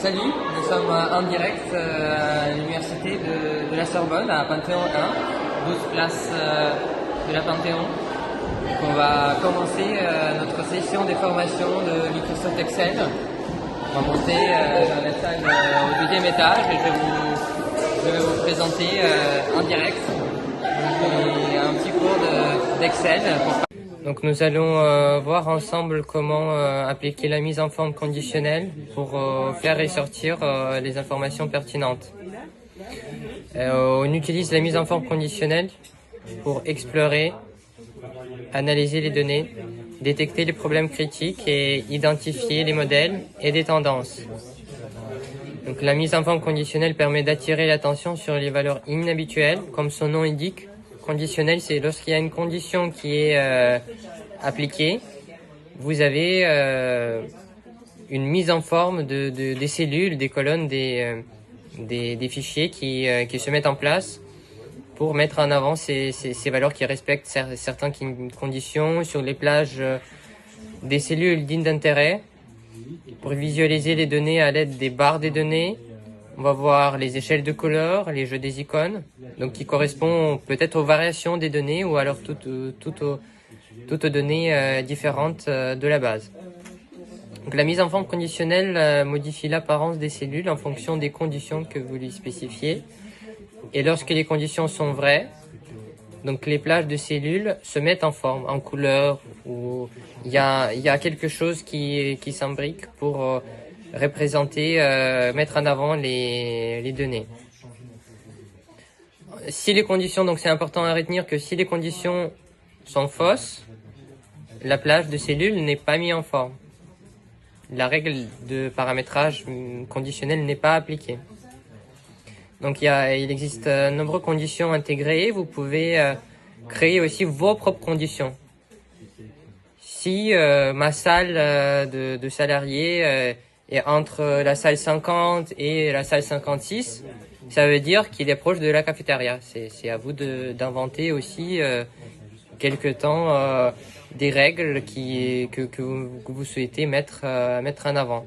Salut, nous sommes en direct à l'université de la Sorbonne, à Panthéon 1, 12 place de la Panthéon. Donc on va commencer notre session de formation de Microsoft Excel. On va monter dans la salle au deuxième étage et je vais vous présenter en direct un petit cours d'Excel. Donc nous allons voir ensemble comment appliquer la mise en forme conditionnelle pour faire ressortir les informations pertinentes. On utilise la mise en forme conditionnelle pour explorer, analyser les données, détecter les problèmes critiques et identifier les modèles et des tendances. Donc la mise en forme conditionnelle permet d'attirer l'attention sur les valeurs inhabituelles, comme son nom indique. Conditionnel, c'est lorsqu'il y a une condition qui est appliquée, vous avez une mise en forme des cellules, des colonnes, des fichiers qui se mettent en place pour mettre en avant ces valeurs qui respectent certaines conditions sur les plages des cellules dignes d'intérêt. Pour visualiser les données à l'aide des barres des données, on va voir les échelles de couleurs, les jeux des icônes, donc qui correspondent peut-être aux variations des données ou alors toutes aux données différentes de la base. Donc, la mise en forme conditionnelle modifie l'apparence des cellules en fonction des conditions que vous lui spécifiez. Et lorsque les conditions sont vraies, donc les plages de cellules se mettent en forme, en couleur, ou il y a quelque chose qui s'imbrique pour représenter, mettre en avant les données. Si les conditions, donc c'est important à retenir que si les conditions sont fausses, la plage de cellules n'est pas mise en forme. La règle de paramétrage conditionnel n'est pas appliquée. Donc il existe de nombreuses conditions intégrées. Vous pouvez créer aussi vos propres conditions. Si ma salle de salariés est entre la salle 50 et la salle 56, ça veut dire qu'il est proche de la cafétéria. C'est à vous d'inventer aussi quelque temps des règles que vous souhaitez mettre en avant.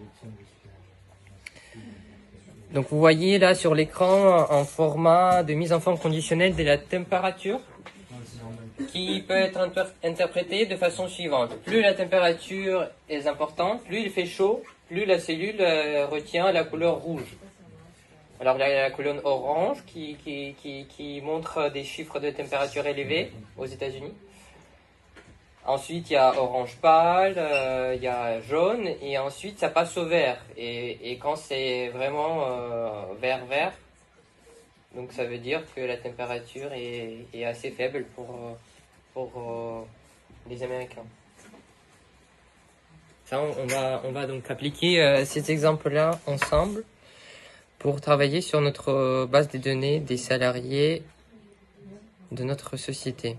Donc vous voyez là sur l'écran un format de mise en forme conditionnelle de la température qui peut être interprété de façon suivante. Plus la température est importante, plus il fait chaud, plus la cellule retient la couleur rouge. Alors il y a la colonne orange qui montre des chiffres de température élevés aux États-Unis. Ensuite, il y a orange pâle, il y a jaune, et ensuite ça passe au vert. Et quand c'est vraiment vert, donc ça veut dire que la température est assez faible pour les Américains. Ça, on va donc appliquer ces exemples-là ensemble pour travailler sur notre base de données des salariés de notre société.